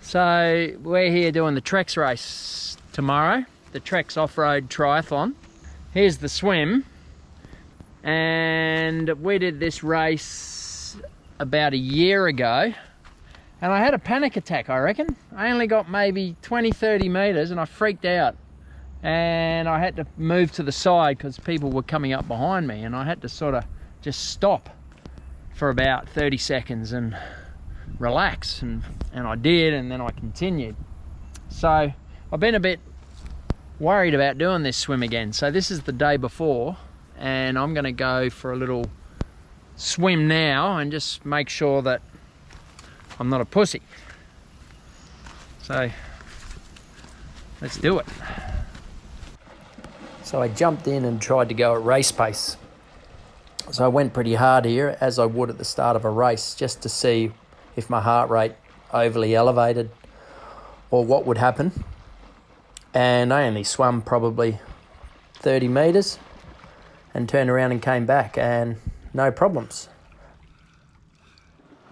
So we're here doing the Trex race tomorrow, the Trex off-road triathlon. Here's the swim, and we did this race about a year ago, and I had a panic attack, I reckon. I only got maybe 20-30 meters and I freaked out, and I had to move to the side because people were coming up behind me, and I had to sort of just stop for about 30 seconds and relax, and I did, and then I continued. So I've been a bit worried about doing this swim again. So this is the day before, and I'm going to go for a little swim now and just make sure that I'm not a pussy. So let's do it. So I jumped in and tried to go at race pace. So I went pretty hard here, as I would at the start of a race, just to see if my heart rate overly elevated or what would happen. And I only swam probably 30 meters and turned around and came back, and no problems.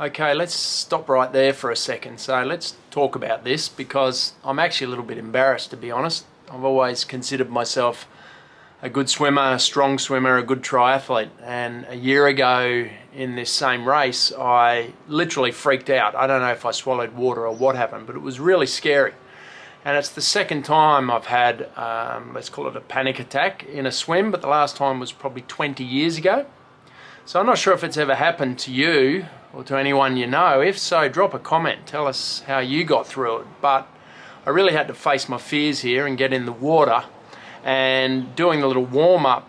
Okay, let's stop right there for a second. So let's talk about this, because I'm actually a little bit embarrassed, to be honest. I've always considered myself a good swimmer, a strong swimmer, a good triathlete, and a year ago in this same race I literally freaked out. I don't know if I swallowed water or what happened, but it was really scary. And it's the second time I've had, let's call it a panic attack in a swim, but the last time was probably 20 years ago. So I'm not sure if it's ever happened to you or to anyone you know. If so, drop a comment, tell us how you got through it. But I really had to face my fears here and get in the water. And doing the little warm-up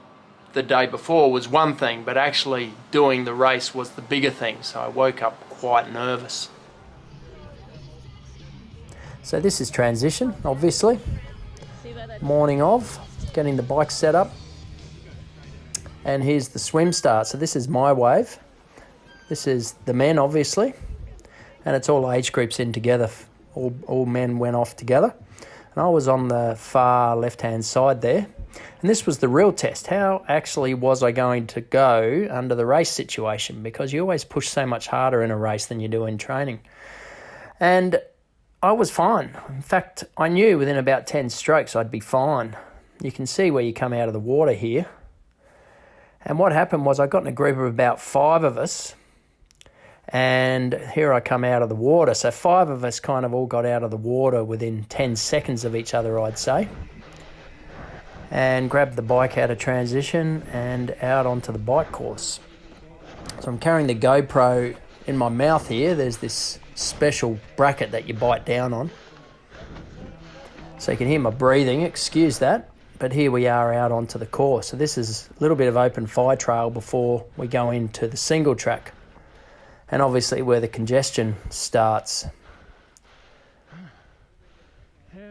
the day before was one thing, but actually doing the race was the bigger thing. So I woke up quite nervous. So this is transition, obviously. Morning of, getting the bike set up. And here's the swim start. So this is my wave. This is the men, obviously. And it's all age groups in together. All men went off together. And I was on the far left-hand side there. And this was the real test. How actually was I going to go under the race situation? Because you always push so much harder in a race than you do in training. And I was fine. In fact, I knew within about 10 strokes I'd be fine. You can see where you come out of the water here. And what happened was I got in a group of about 5 of us. And here I come out of the water. So 5 of us kind of all got out of the water within 10 seconds of each other, I'd say. And grabbed the bike out of transition and out onto the bike course. So I'm carrying the GoPro in my mouth here. There's this special bracket that you bite down on. So you can hear my breathing, excuse that. But here we are out onto the course. So this is a little bit of open fire trail before we go into the single track. And obviously where the congestion starts.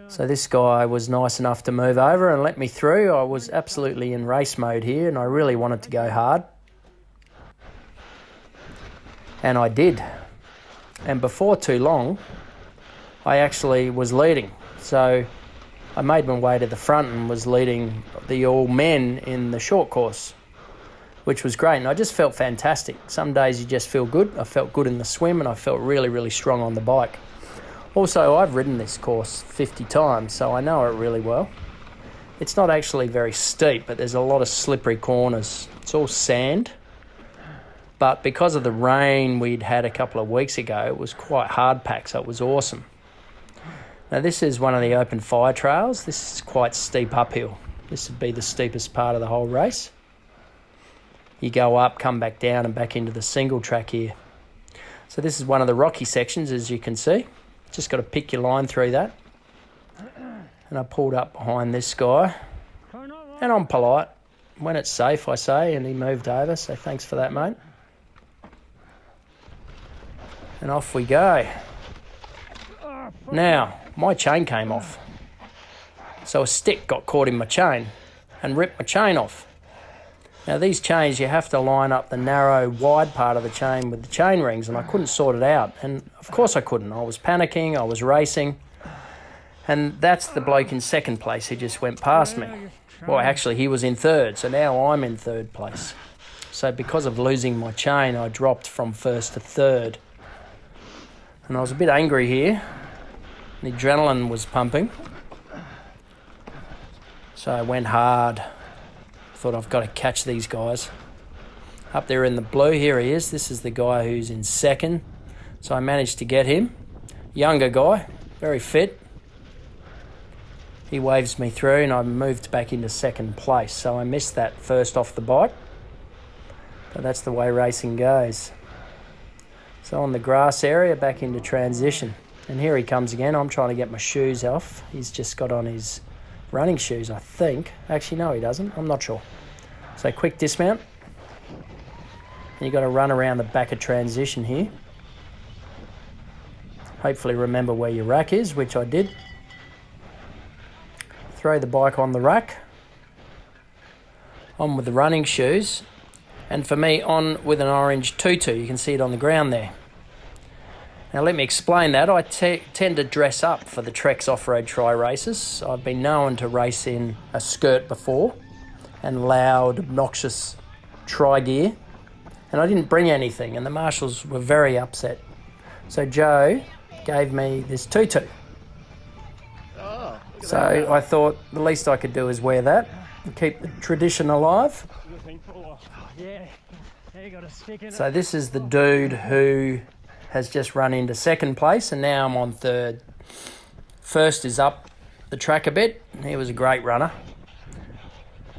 So this guy was nice enough to move over and let me through. I was absolutely in race mode here, and I really wanted to go hard. And I did. And before too long, I actually was leading. So I made my way to the front and was leading the all men in the short course, which was great. And I just felt fantastic. Some days you just feel good. I felt good in the swim, and I felt really, really strong on the bike. Also, I've ridden this course 50 times, so I know it really well. It's not actually very steep, but there's a lot of slippery corners. It's all sand. But because of the rain we'd had a couple of weeks ago, it was quite hard packed, so it was awesome. Now this is one of the open fire trails. This is quite steep uphill. This would be the steepest part of the whole race. You go up, come back down and back into the single track here. So this is one of the rocky sections, as you can see. Just got to pick your line through that. And I pulled up behind this guy. And I'm polite. When it's safe, I say, and he moved over, so thanks for that, mate. And off we go. Now, my chain came off. So a stick got caught in my chain and ripped my chain off. Now these chains, you have to line up the narrow, wide part of the chain with the chain rings, and I couldn't sort it out. And of course I couldn't. I was panicking, I was racing. And that's the bloke in second place who just went past me. Well, actually, he was in third, so now I'm in third place. So because of losing my chain, I dropped from first to third. And I was a bit angry here. The adrenaline was pumping. So I went hard. Thought I've got to catch these guys. Up there in the blue, here he is. This is the guy who's in second. So I managed to get him. Younger guy, very fit. He waves me through and I moved back into second place. So I missed that first off the bike. But that's the way racing goes. So on the grass area, back into transition. And here he comes again. I'm trying to get my shoes off. He's just got on his running shoes, I think. Actually, no, he doesn't. I'm not sure. So quick dismount. And you've got to run around the back of transition here. Hopefully remember where your rack is, which I did. Throw the bike on the rack. On with the running shoes. And for me, on with an orange tutu. You can see it on the ground there. Now let me explain that. I tend to dress up for the Trex off-road tri races. I've been known to race in a skirt before and loud, obnoxious tri gear. And I didn't bring anything and the marshals were very upset. So Joe gave me this tutu. So I thought the least I could do is wear that and keep the tradition alive. So this is the dude who has just run into second place and now I'm on third. First is up the track a bit. He was a great runner.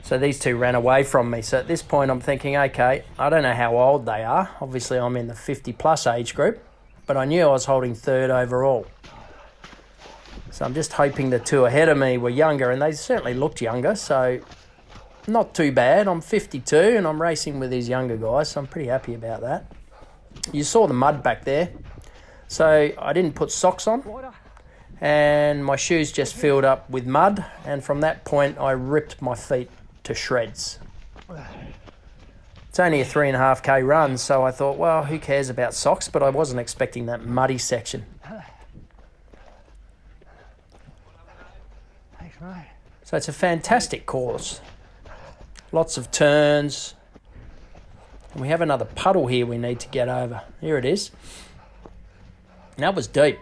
So these two ran away from me. So at this point I'm thinking, okay, I don't know how old they are. Obviously I'm in the 50 plus age group, but I knew I was holding third overall. So I'm just hoping the two ahead of me were younger and they certainly looked younger. So not too bad. I'm 52 and I'm racing with these younger guys. So I'm pretty happy about that. You saw the mud back there. So I didn't put socks on and my shoes just filled up with mud. And from that point, I ripped my feet to shreds. It's only a 3.5K run. So I thought, well, who cares about socks? But I wasn't expecting that muddy section. Thanks, mate. So it's a fantastic course. Lots of turns. And we have another puddle here we need to get over. Here it is. And that was deep.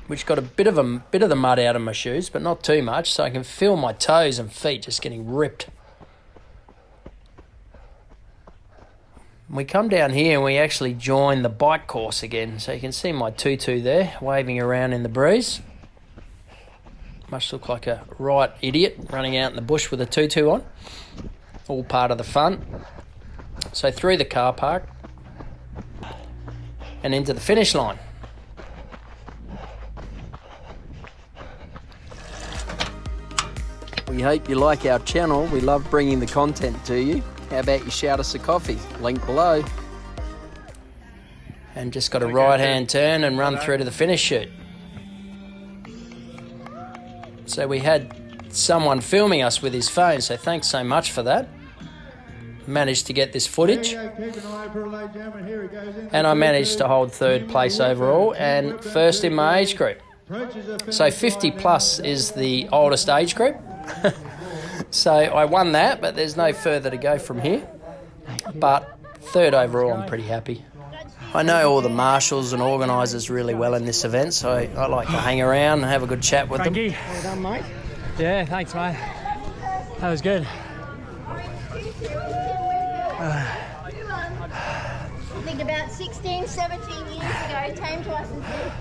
Which got a bit of the mud out of my shoes, but not too much, so I can feel my toes and feet just getting ripped. We come down here and we actually join the bike course again. So you can see my tutu there, waving around in the breeze. Must look like a right idiot running out in the bush with a tutu on. All part of the fun. So through the car park and into the finish line. We hope you like our channel. We love bringing the content to you. How about you shout us a coffee? Link below. And just got a right-hand turn and run through to the finish chute. So we had someone filming us with his phone, so thanks so much for that. Managed to get this footage. And I managed to hold third place overall and first in my age group. So 50 plus is the oldest age group. So I won that, but there's no further to go from here. But third overall, I'm pretty happy. I know all the marshals and organisers really well in this event, so I like to hang around and have a good chat with them. Well done, mate. Yeah, thanks, mate. That was good. I think about 16, 17 years ago, came to us and said,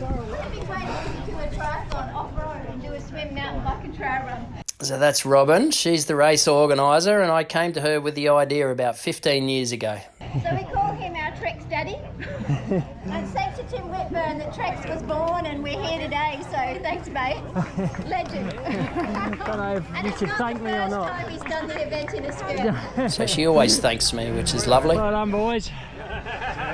it'd be great if you do a triathlon off-road and do a swim, mountain bike and trail run. So that's Robin. She's the race organiser, and I came to her with the idea about 15 years ago. So we call him our Trex Daddy. And thanks to Tim Whitburn that Trex was born and we're here today, so thanks, mate. Legend. I don't know if you should thank me or not. And it's not the first time he's done the event in a skirt. So she always thanks me, which is lovely. Well done, boys.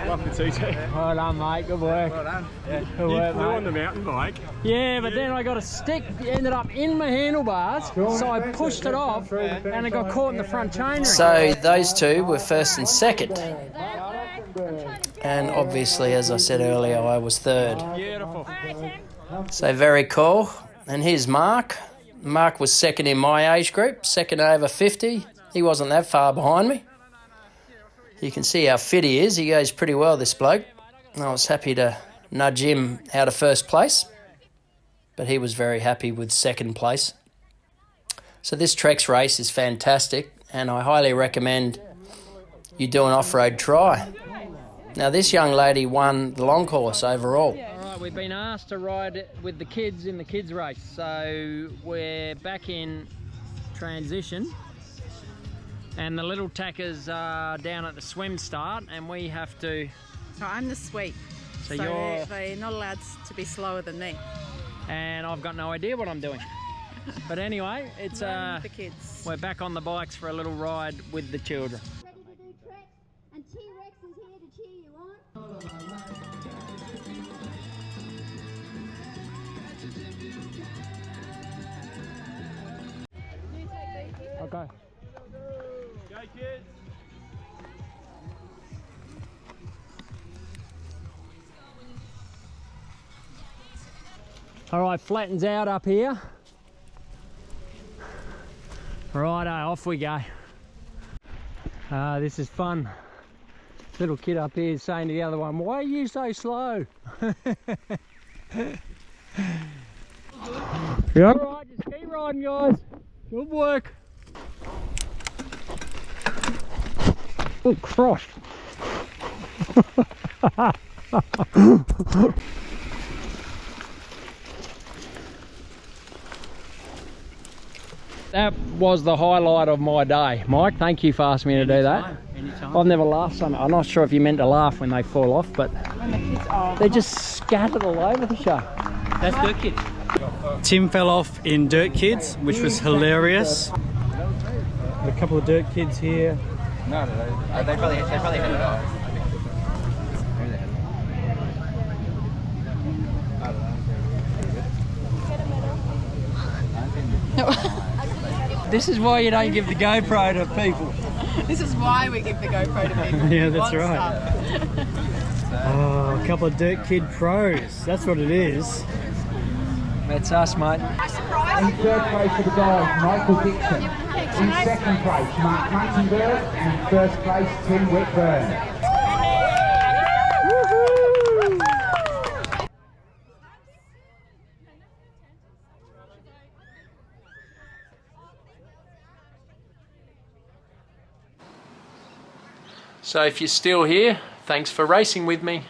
Love the TT. Well done, mate. Good work. Well done. Yeah, good You work, flew mate. on the mountain bike. Yeah, but then I got a stick, ended up in my handlebars, so I pushed it off and it got caught in the front chainring. So those two were first and second. And obviously, as I said earlier, I was third. Beautiful. So very cool. And here's Mark. Mark was second in my age group, second over 50. He wasn't that far behind me. You can see how fit he is. He goes pretty well, this bloke. I was happy to nudge him out of first place. but he was very happy with second place. So this Trex race is fantastic, and I highly recommend you do an off-road try. Now this young lady won the long course overall. All right, we've been asked to ride with the kids in the kids race, so we're back in transition, and the little tackers are down at the swim start, and we have to... So I'm the sweep, so they're not allowed to be slower than me. And I've got no idea what I'm doing. But anyway, it's the kids. We're back on the bikes for a little ride with the children. Ready to do Trex, and T-Rex is here to cheer you on. Okay. Go kids! All right, flattens out up here. Righto, off we go. This is fun. Little kid up here is saying to the other one, "Why are you so slow?" Yeah. All right, just keep riding, guys. Good work. Oh, Christ. That was the highlight of my day. Mike, thank you for asking me to do that. Anytime. I've never laughed on it. I'm not sure if you meant to laugh when they fall off, but they're just scattered all over the show. That's Dirt Kids. Tim fell off in Dirt Kids, which was hilarious. A couple of Dirt Kids here. No. They probably hit it off. This is why you don't give the GoPro to people. This is why we give the GoPro to people. Yeah, that's right. Oh, a couple of Dirt Kid pros. That's what it is. That's us, mate. In third place for the guys, Michael Dixon. In second place, Mark Munzenberg. And first place, Tim Whitburn. So if you're still here, thanks for racing with me.